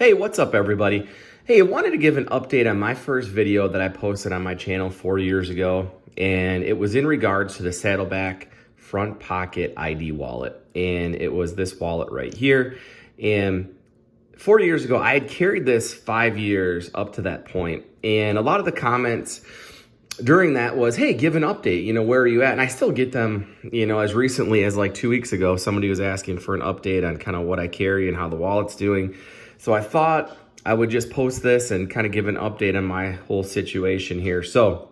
Hey, what's up everybody? Hey, I wanted to give an update on my first video that I posted on my channel 4 years ago, and it was in regards to the Saddleback front pocket ID wallet, and it was this wallet right here. And 4 years ago, I had carried this 5 years up to that point, and a lot of the comments during that was, hey, give an update, where are you at? And I still get them, as recently as like 2 weeks ago, somebody was asking for an update on kind of what I carry and how the wallet's doing. So I thought I would just post this and kind of give an update on my whole situation here. So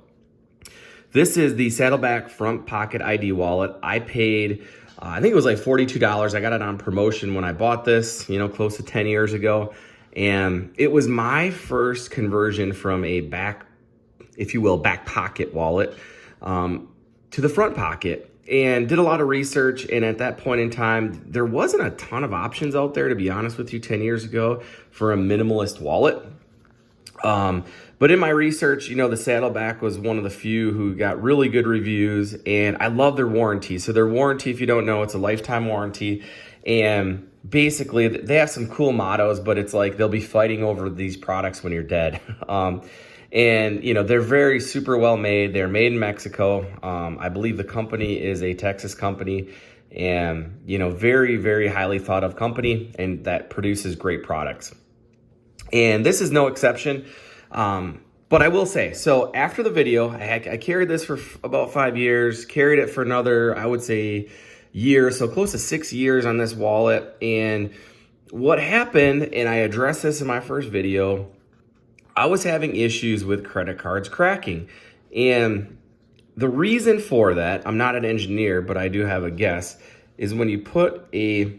this is the Saddleback front pocket ID wallet. I paid, I think it was like $42. I got it on promotion when I bought this, close to 10 years ago. And it was my first conversion from a back pocket wallet to the front pocket. And did a lot of research, and at that point in time, there wasn't a ton of options out there, to be honest with you, 10 years ago for a minimalist wallet. But in my research, the Saddleback was one of the few who got really good reviews, and I love their warranty. So their warranty, if you don't know, it's a lifetime warranty, and basically they have some cool mottos, but it's like they'll be fighting over these products when you're dead. And, they're very super well made. They're made in Mexico. I believe the company is a Texas company and, very, very highly thought of company and that produces great products. And this is no exception. But I will say, so after the video, I carried this for about 5 years, carried it for another, I would say, year, so close to 6 years on this wallet. And what happened, and I addressed this in my first video, I was having issues with credit cards cracking. And the reason for that, I'm not an engineer, but I do have a guess, is when you put a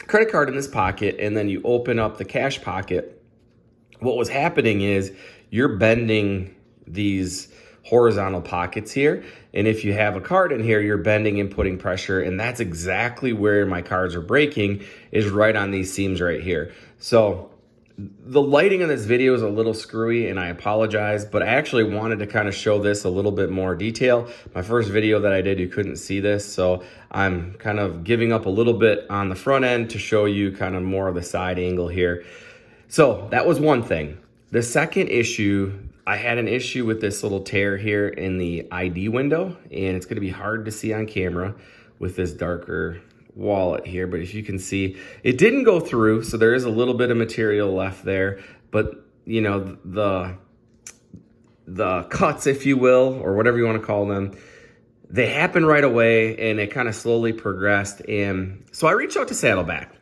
credit card in this pocket and then you open up the cash pocket, what was happening is you're bending these horizontal pockets here. And if you have a card in here, you're bending and putting pressure. And that's exactly where my cards are breaking, is right on these seams right here. So the lighting in this video is a little screwy and I apologize, but I actually wanted to kind of show this a little bit more detail. My first video that I did, you couldn't see this. So I'm kind of giving up a little bit on the front end to show you kind of more of the side angle here. So that was one thing. The second issue, I had an issue with this little tear here in the ID window, and it's going to be hard to see on camera with this darker wallet here, but if you can see, it didn't go through, so there is a little bit of material left there, but the cuts, if you will, or whatever you want to call them, they happened right away, and it kind of slowly progressed. And so I reached out to Saddleback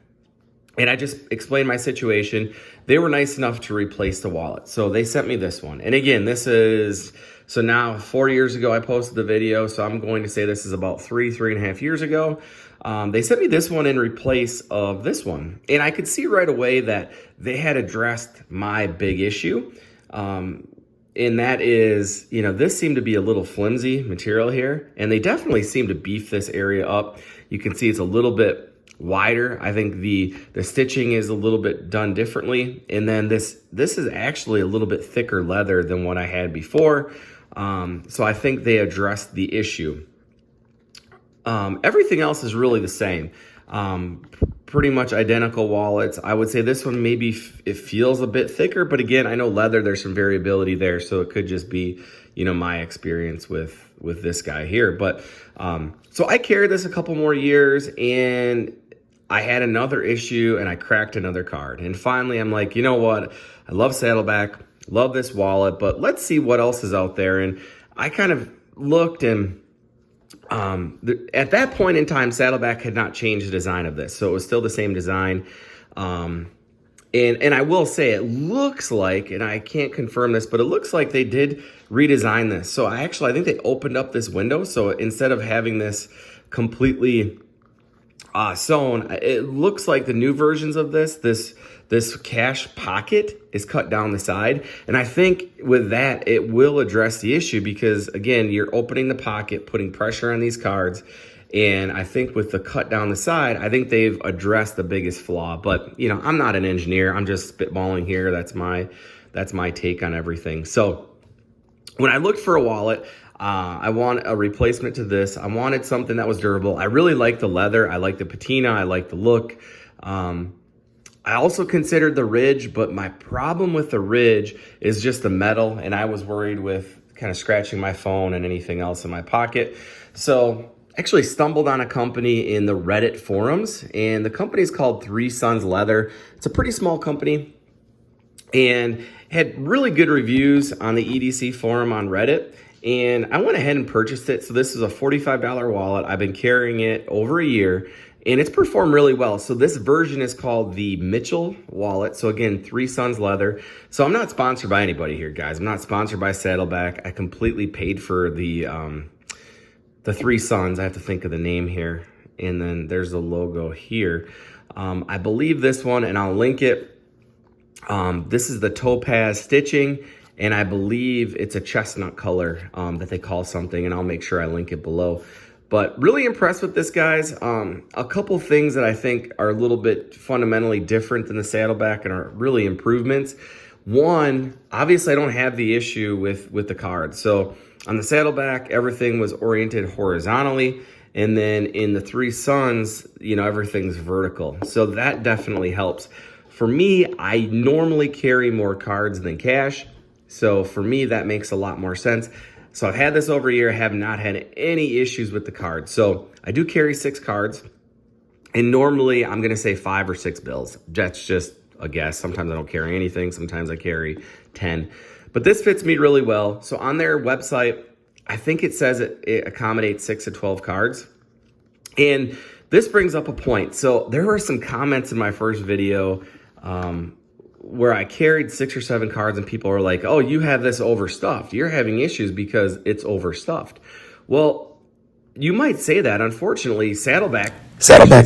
and I just explained my situation. They were nice enough to replace the wallet, so they sent me this one. And again, this is, so now 4 years ago I posted the video, so I'm going to say this is about three and a half years ago. They sent me this one in replace of this one. And I could see right away that they had addressed my big issue. And that is, this seemed to be a little flimsy material here. And they definitely seem to beef this area up. You can see it's a little bit wider. I think the stitching is a little bit done differently. And then this is actually a little bit thicker leather than what I had before. So I think they addressed the issue. Everything else is really the same. Pretty much identical wallets. I would say this one maybe it feels a bit thicker, but again, I know leather, there's some variability there, so it could just be, my experience with this guy here. But so I carried this a couple more years, and I had another issue, and I cracked another card. And finally, I'm like, you know what? I love Saddleback, love this wallet, but let's see what else is out there. And I kind of looked, and at that point in time, Saddleback had not changed the design of this, so it was still the same design. And I will say it looks like, and I can't confirm this, but it looks like they did redesign this. So I think they opened up this window. So instead of having this completely sewn, it looks like the new versions of this cash pocket is cut down the side. And I think with that, it will address the issue because, again, you're opening the pocket, putting pressure on these cards. And I think with the cut down the side, I think they've addressed the biggest flaw. But, I'm not an engineer. I'm just spitballing here. That's my take on everything. So when I looked for a wallet, I want a replacement to this. I wanted something that was durable. I really like the leather. I like the patina. I like the look. I also considered the ridge, but my problem with the ridge is just the metal, and I was worried with kind of scratching my phone and anything else in my pocket. So actually stumbled on a company in the Reddit forums, and the company is called Three Sons Leather. It's a pretty small company and had really good reviews on the EDC forum on Reddit. And I went ahead and purchased it. So this is a $45 wallet. I've been carrying it over a year and it's performed really well. So this version is called the Mitchell wallet. So again, Three Sons Leather. So I'm not sponsored by anybody here, guys. I'm not sponsored by Saddleback. I completely paid for the Three Sons. I have to think of the name here. And then there's the logo here. I believe this one, and I'll link it. This is the Topaz stitching, and I believe it's a chestnut color that they call something, and I'll make sure I link it below. But really impressed with this, guys. A couple things that I think are a little bit fundamentally different than the Saddleback and are really improvements. One, obviously I don't have the issue with the cards. So on the Saddleback, everything was oriented horizontally. And then in the Three Sons, you know, everything's vertical. So that definitely helps. For me, I normally carry more cards than cash. So for me, that makes a lot more sense. So I've had this over a year, have not had any issues with the cards. So I do carry 6 cards. And normally I'm gonna say 5 or 6 bills. That's just a guess. Sometimes I don't carry anything. Sometimes I carry 10. But this fits me really well. So on their website, I think it says it accommodates 6 to 12 cards. And this brings up a point. So there were some comments in my first video where I carried 6 or 7 cards and people were like, oh, you have this overstuffed. You're having issues because it's overstuffed. Well, you might say that. Unfortunately, Saddleback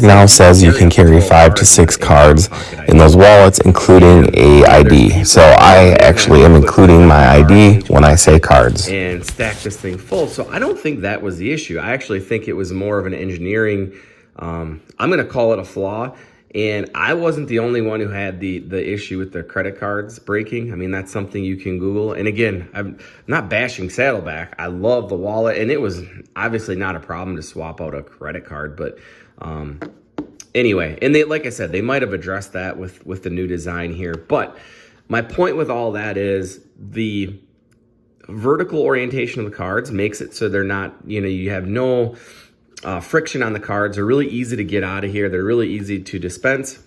now says you can carry 5 to 6 cards in those wallets, including a ID. So I actually am including my ID when I say cards. And stack this thing full. So I don't think that was the issue. I actually think it was more of an engineering, I'm going to call it a flaw. And I wasn't the only one who had the issue with the credit cards breaking. I mean, that's something you can Google. And again, I'm not bashing Saddleback. I love the wallet, and it was obviously not a problem to swap out a credit card. But anyway, and they, like I said, they might have addressed that with the new design here. But my point with all that is the vertical orientation of the cards makes it so they're not, you know, you have no friction on the cards. They're really easy to get out of here. They're really easy to dispense.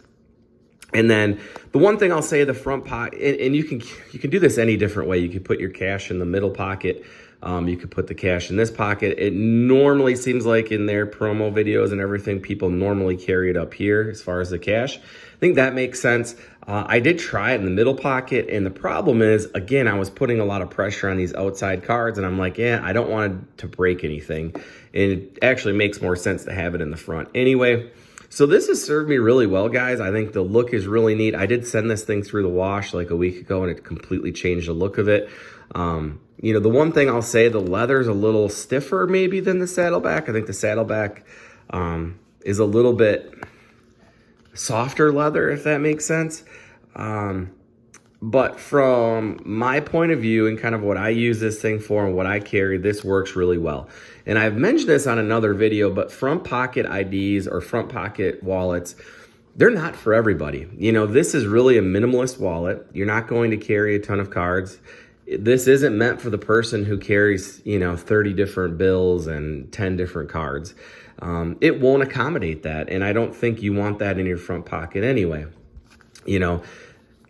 And then the one thing I'll say, the front pocket, and you can do this any different way. You can put your cash in the middle pocket. You could put the cash in this pocket. It normally seems like in their promo videos and everything, people normally carry it up here as far as the cash. I think that makes sense. I did try it in the middle pocket, and the problem is, again, I was putting a lot of pressure on these outside cards, and I'm like, yeah, I don't want it to break anything. And it actually makes more sense to have it in the front. Anyway, so this has served me really well, guys. I think the look is really neat. I did send this thing through the wash like a week ago, and it completely changed the look of it. You know, the one thing I'll say, the leather's a little stiffer maybe than the Saddleback. I think the Saddleback is a little bit softer leather, if that makes sense. But from my point of view and kind of what I use this thing for and what I carry, this works really well. And I've mentioned this on another video, but front pocket IDs or front pocket wallets, they're not for everybody. You know, this is really a minimalist wallet. You're not going to carry a ton of cards. This isn't meant for the person who carries, you know, 30 different bills and 10 different cards. It won't accommodate that. And I don't think you want that in your front pocket anyway. You know,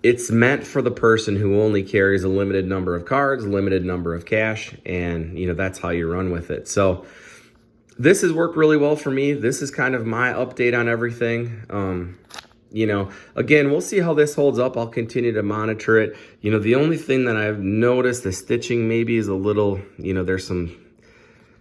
it's meant for the person who only carries a limited number of cards, limited number of cash, and, you know, that's how you run with it. So this has worked really well for me. This is kind of my update on everything. You know, again, we'll see how this holds up. I'll continue to monitor it. You know, the only thing that I've noticed, the stitching maybe is a little, you know, there's some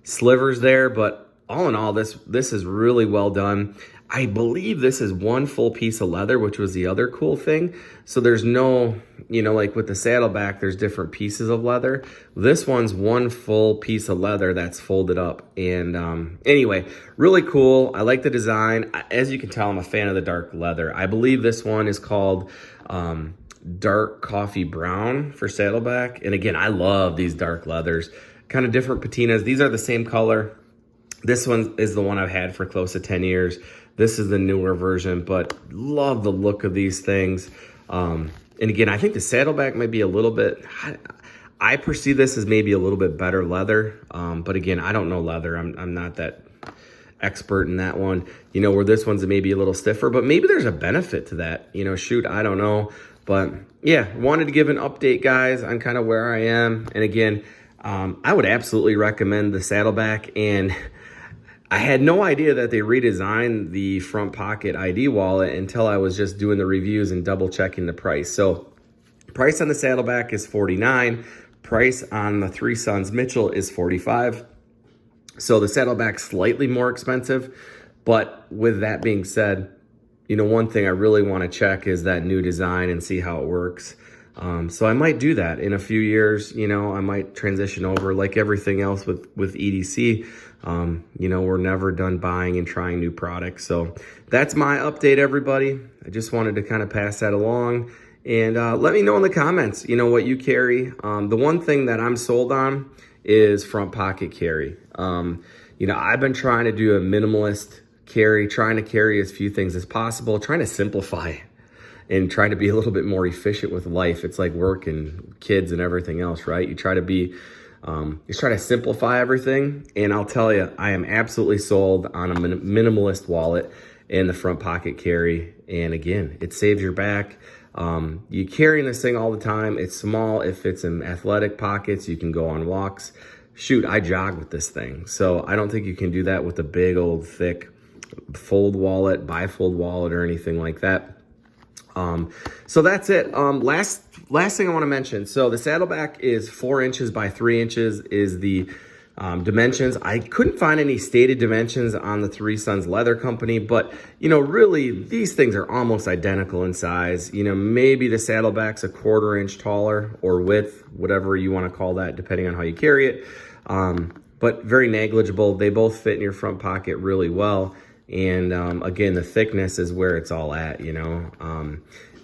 slivers there, but all in all, this is really well done. I believe this is one full piece of leather, which was the other cool thing. So there's no, you know, like with the Saddleback, there's different pieces of leather. This one's one full piece of leather that's folded up. And anyway, really cool. I like the design. As you can tell, I'm a fan of the dark leather. I believe this one is called dark coffee brown for Saddleback. And again, I love these dark leathers, kind of different patinas. These are the same color. This one is the one I've had for close to 10 years. This is the newer version, but love the look of these things. And again, I think the Saddleback might be a little bit, I perceive this as maybe a little bit better leather. But again, I don't know leather. I'm not that expert in that one, you know, where this one's maybe a little stiffer, but maybe there's a benefit to that, you know, shoot, I don't know. But yeah, wanted to give an update, guys, on kind of where I am. And again, I would absolutely recommend the Saddleback. And I had no idea that they redesigned the front pocket ID wallet until I was just doing the reviews and double checking the price. So price on the Saddleback is $49. Price on the Three Sons Mitchell is $45. So the Saddleback's slightly more expensive. But with that being said, you know, one thing I really want to check is that new design and see how it works. So I might do that in a few years. You know, I might transition over like everything else with EDC. You know, we're never done buying and trying new products. So that's my update, everybody. I just wanted to kind of pass that along. And let me know in the comments, you know, what you carry. The one thing that I'm sold on is front pocket carry. You know, I've been trying to do a minimalist carry, trying to carry as few things as possible, trying to simplify and trying to be a little bit more efficient with life. It's like work and kids and everything else, right? You try to be, you try to simplify everything. And I'll tell you, I am absolutely sold on a minimalist wallet and the front pocket carry. And again, it saves your back. You carrying this thing all the time. It's small. It fits in athletic pockets. You can go on walks. Shoot, I jog with this thing. So I don't think you can do that with a big old thick fold wallet, bifold wallet, or anything like that. So that's it. Last thing I want to mention. So the Saddleback is 4 inches by 3 inches is the dimensions. I couldn't find any stated dimensions on the Three Sons Leather Company, but you know, really these things are almost identical in size. You know, maybe the Saddleback's a 1/4 inch taller, or width, whatever you want to call that, depending on how you carry it. But very negligible. They both fit in your front pocket really well. And again, the thickness is where it's all at, you know.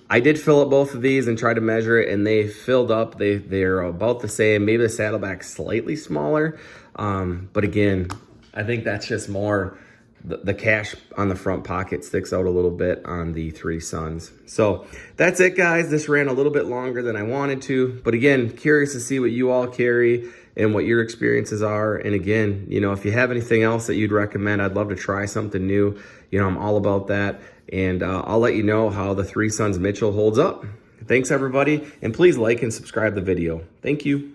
I did fill up both of these and try to measure it, and they filled up. They're about the same. Maybe the Saddleback's slightly smaller. But again, I think that's just more the cash on the front pocket sticks out a little bit on the Three Sons. So that's it, guys. This ran a little bit longer than I wanted to. But again, curious to see what you all carry and what your experiences are. And again, you know, if you have anything else that you'd recommend, I'd love to try something new. You know, I'm all about that. And I'll let you know how the Three Sons Mitchell holds up. Thanks, everybody. And please like and subscribe the video. Thank you.